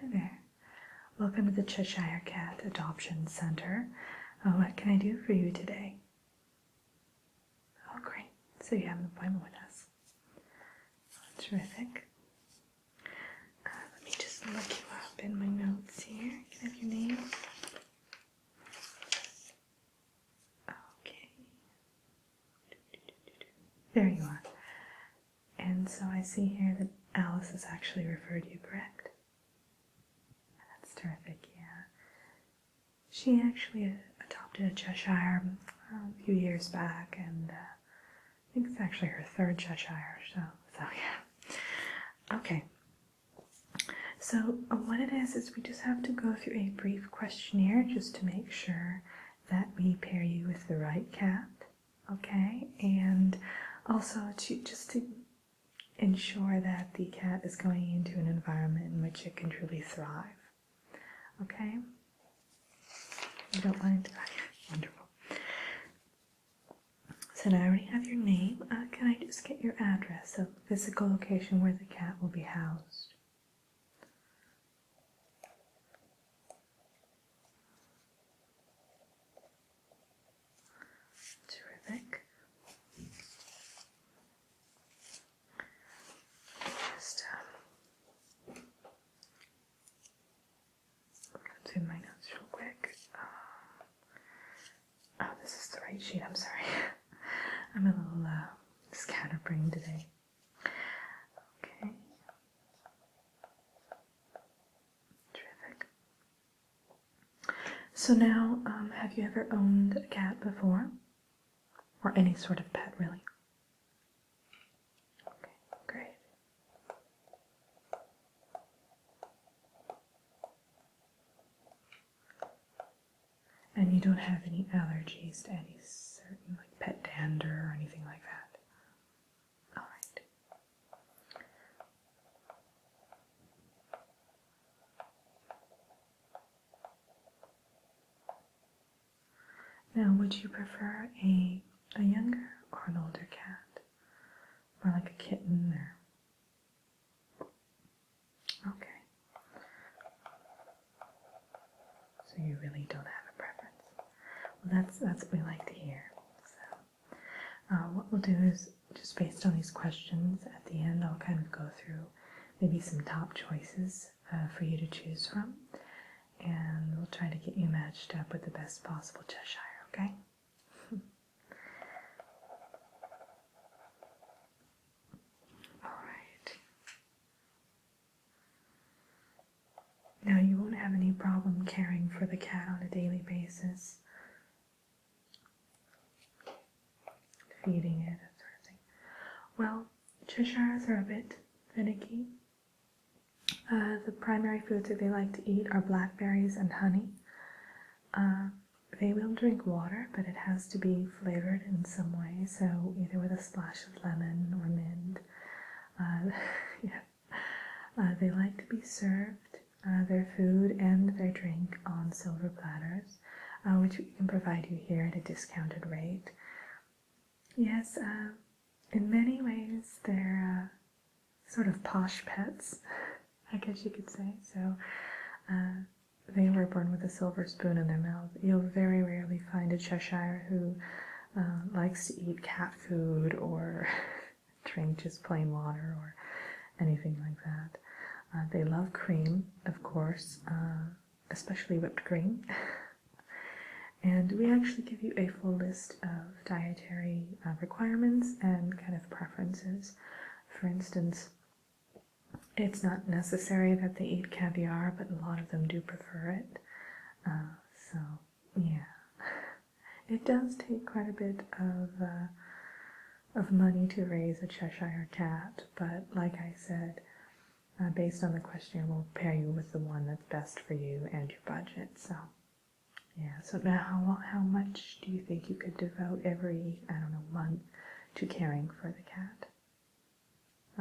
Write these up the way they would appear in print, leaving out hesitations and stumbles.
Hi there. Welcome to the Cheshire Cat Adoption Center. What can I do for you today? Oh, great. So you have an appointment with us. Terrific. Let me just look you up in my notes here. Can I have your name? Okay. There you are. And so I see here that Alice has actually referred you, correct? That's terrific, yeah. She actually adopted a Cheshire a few years back, and I think it's actually her third Cheshire, so yeah. Okay. So what it is we just have to go through a brief questionnaire just to make sure that we pair you with the right cat, okay? And also to ensure that the cat is going into an environment in which it can truly thrive, okay? You don't mind? Wonderful. So now I already have your name. Can I just get your address, so physical location where the cat will be housed? Terrific. Just go through my notes real quick. Oh, this is the right sheet. I'm sorry. I'm a little scatterbrained today. Okay. Terrific. So now, have you ever owned a cat before? Or any sort of pet, really? Okay, great. And you don't have any allergies to any certain, like, pet dander or anything like that? All right. Now, would you prefer a younger or an older cat? Or like a kitten or... Okay. So you really don't have a preference. Well, that's what we like to hear. So, what we'll do is, just based on these questions, at the end I'll kind of go through maybe some top choices for you to choose from, and we'll try to get you matched up with the best possible Cheshire, okay? Alright. Now, you won't have any problem caring for the cat on a daily basis. Feeding it, that sort of thing. Well, Cheshires are a bit finicky. The primary foods that they like to eat are blackberries and honey. They will drink water, but it has to be flavored in some way, so either with a splash of lemon or mint. Yeah. They like to be served their food and their drink on silver platters, which we can provide you here at a discounted rate. Yes, in many ways they're sort of posh pets, I guess you could say. So they were born with a silver spoon in their mouth. You'll very rarely find a Cheshire who likes to eat cat food or drink just plain water or anything like that. They love cream, of course, especially whipped cream. And we actually give you a full list of dietary requirements and kind of preferences. For instance, it's not necessary that they eat caviar, but a lot of them do prefer it. So, yeah. It does take quite a bit of money to raise a Cheshire cat, but like I said, based on the questionnaire, we'll pair you with the one that's best for you and your budget. So, yeah. So now, how much do you think you could devote every, I don't know, month to caring for the cat?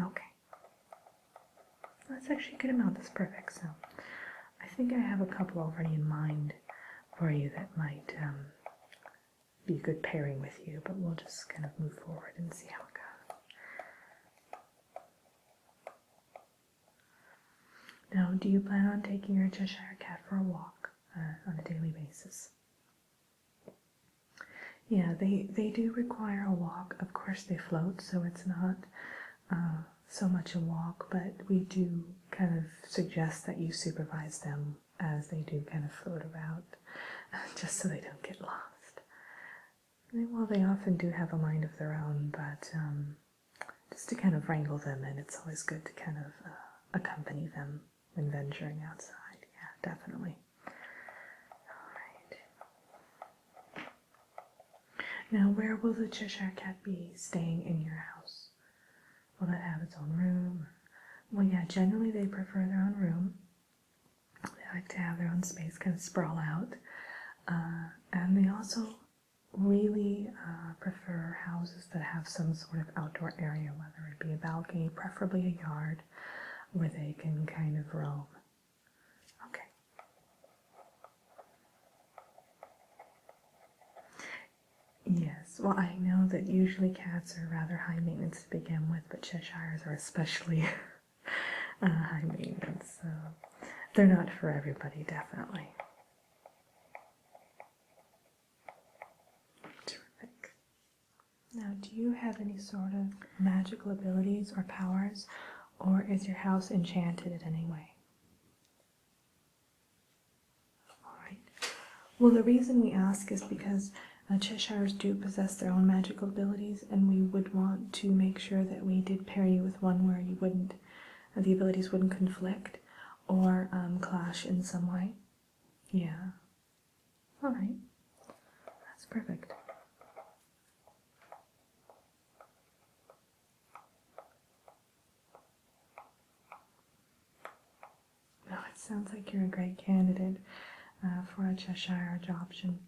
Okay. That's actually a good amount. That's perfect. So, I think I have a couple already in mind for you that might be a good pairing with you, but we'll just kind of move forward and see how it goes. Now, do you plan on taking your Cheshire cat for a walk on a daily basis? Yeah, they do require a walk. Of course, they float, so it's not so much a walk, but we do kind of suggest that you supervise them as they do kind of float about, just so they don't get lost. Well, they often do have a mind of their own, but just to kind of wrangle them in, it's always good to kind of accompany them when venturing outside. Yeah, definitely. Now, where will the Cheshire Cat be staying in your house? Will it have its own room? Well, yeah, generally they prefer their own room. They like to have their own space, kind of sprawl out. And they also really prefer houses that have some sort of outdoor area, whether it be a balcony, preferably a yard, where they can kind of roam. Okay. Yes, well, I know that usually cats are rather high maintenance to begin with, but Cheshires are especially high maintenance, so they're not for everybody, definitely. Terrific. Now, do you have any sort of magical abilities or powers, or is your house enchanted in any way? All right. Well, the reason we ask is because Cheshires do possess their own magical abilities, and we would want to make sure that we did pair you with one where you wouldn't, the abilities wouldn't conflict or clash in some way. Yeah. All right. That's perfect. No, it sounds like you're a great candidate for a Cheshire adoption.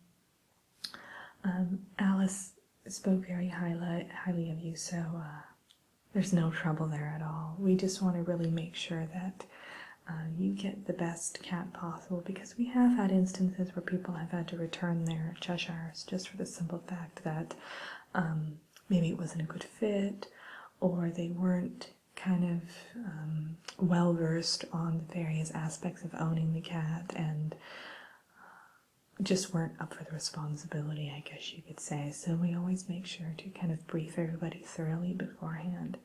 Alice spoke very highly of you, so there's no trouble there at all. We just want to really make sure that you get the best cat possible, because we have had instances where people have had to return their Cheshires just for the simple fact that maybe it wasn't a good fit, or they weren't kind of well versed on the various aspects of owning the cat, and just weren't up for the responsibility, I guess you could say. So we always make sure to kind of brief everybody thoroughly beforehand.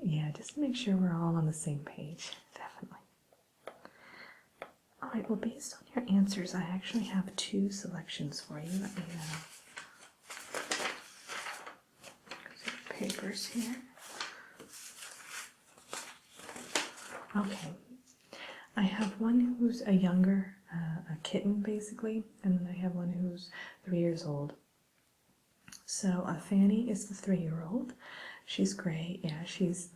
Yeah, just to make sure we're all on the same page, definitely. All right, well, based on your answers, I actually have two selections for you. Let me papers here. Okay, I have one who's a younger, a kitten basically, and then I have one who's 3 years old. So Fanny is the 3-year-old. She's great. Yeah, she's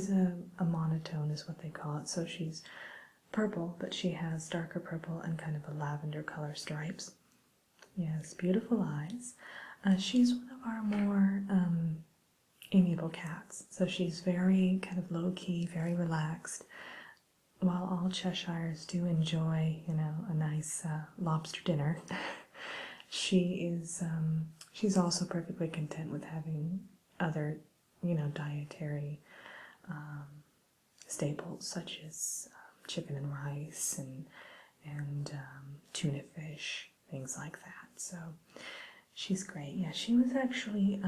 a monotone is what they call it. So she's purple, but she has darker purple and kind of a lavender color stripes. Yes, beautiful eyes. She's one of our more amiable cats. So she's very kind of low-key, very relaxed. While all Cheshires do enjoy, a nice lobster dinner, she's also perfectly content with having other, dietary staples such as chicken and rice and tuna fish, things like that. So she's great. Yeah, she was actually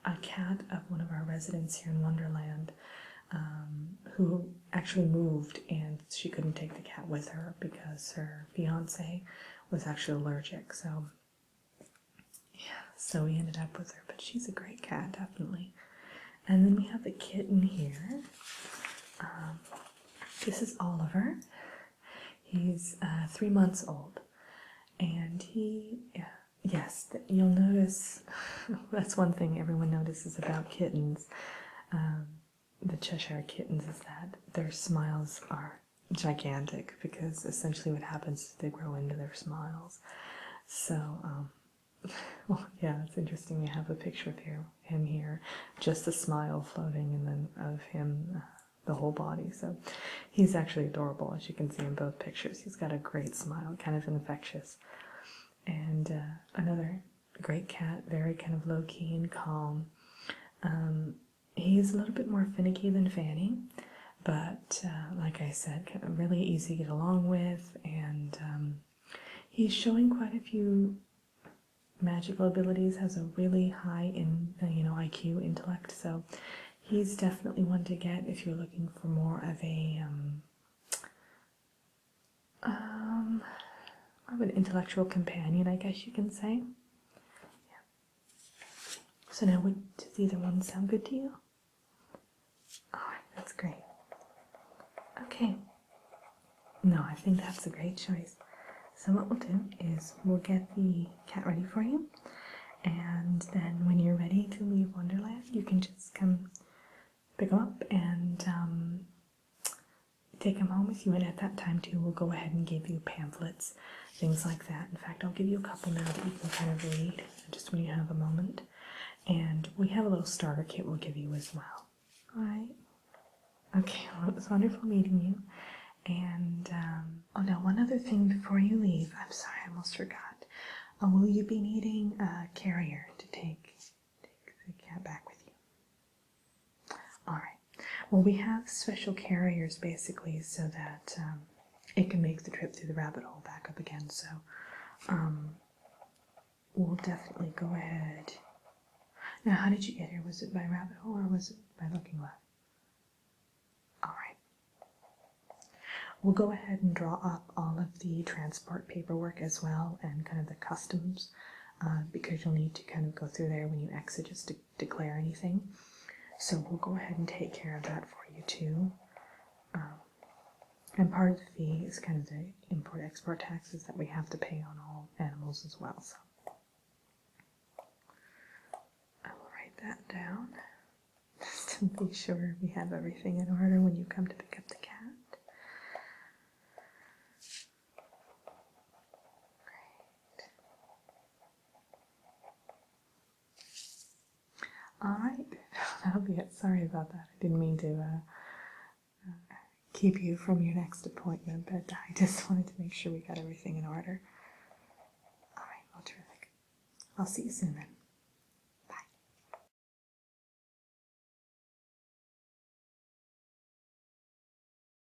a cat of one of our residents here in Wonderland, who actually moved, and she couldn't take the cat with her because her fiance was actually allergic. So yeah, so we ended up with her, but she's a great cat, definitely. And then we have the kitten here. This is Oliver. He's 3 months old, and yes, you'll notice, that's one thing everyone notices about kittens, the Cheshire kittens, is that their smiles are gigantic, because essentially what happens is they grow into their smiles. So, well, yeah, it's interesting. We have a picture of him here, just a smile floating, and then of him, the whole body. So he's actually adorable, as you can see in both pictures. He's got a great smile, kind of infectious. And another great cat, very kind of low-key and calm. He's a little bit more finicky than Fanny. but like I said, kind of really easy to get along with, and he's showing quite a few magical abilities, has a really high IQ, intellect, so he's definitely one to get if you're looking for more of an intellectual companion, I guess you can say. Yeah. So now, does either one sound good to you? Alright, that's great. Okay. No, I think that's a great choice. So what we'll do is we'll get the cat ready for you, and then when you're ready to leave Wonderland, you can just come pick him up and take him home with you. And at that time too, we'll go ahead and give you pamphlets, things like that. In fact, I'll give you a couple now that you can kind of read just when you have a moment. And we have a little starter kit we'll give you as well. Alright? Okay, well, it was wonderful meeting you. And, oh no, one other thing before you leave. I'm sorry, I almost forgot. Will you be needing a carrier to take the cat back with you? Alright. Well, we have special carriers basically so that it can make the trip through the rabbit hole back up again. So we'll definitely go ahead. Now, how did you get here? Was it by rabbit hole or was it by looking left? Alright. We'll go ahead and draw up all of the transport paperwork as well, and kind of the customs, because you'll need to kind of go through there when you exit just to declare anything. So we'll go ahead and take care of that for you too. And part of the fee is kind of the import-export taxes that we have to pay on all animals as well. So I will write that down just to be sure we have everything in order when you come to pick up the cat. Alright, that'll be it. Sorry about that. I didn't mean to keep you from your next appointment, but I just wanted to make sure we got everything in order. Alright, well, terrific. I'll see you soon then.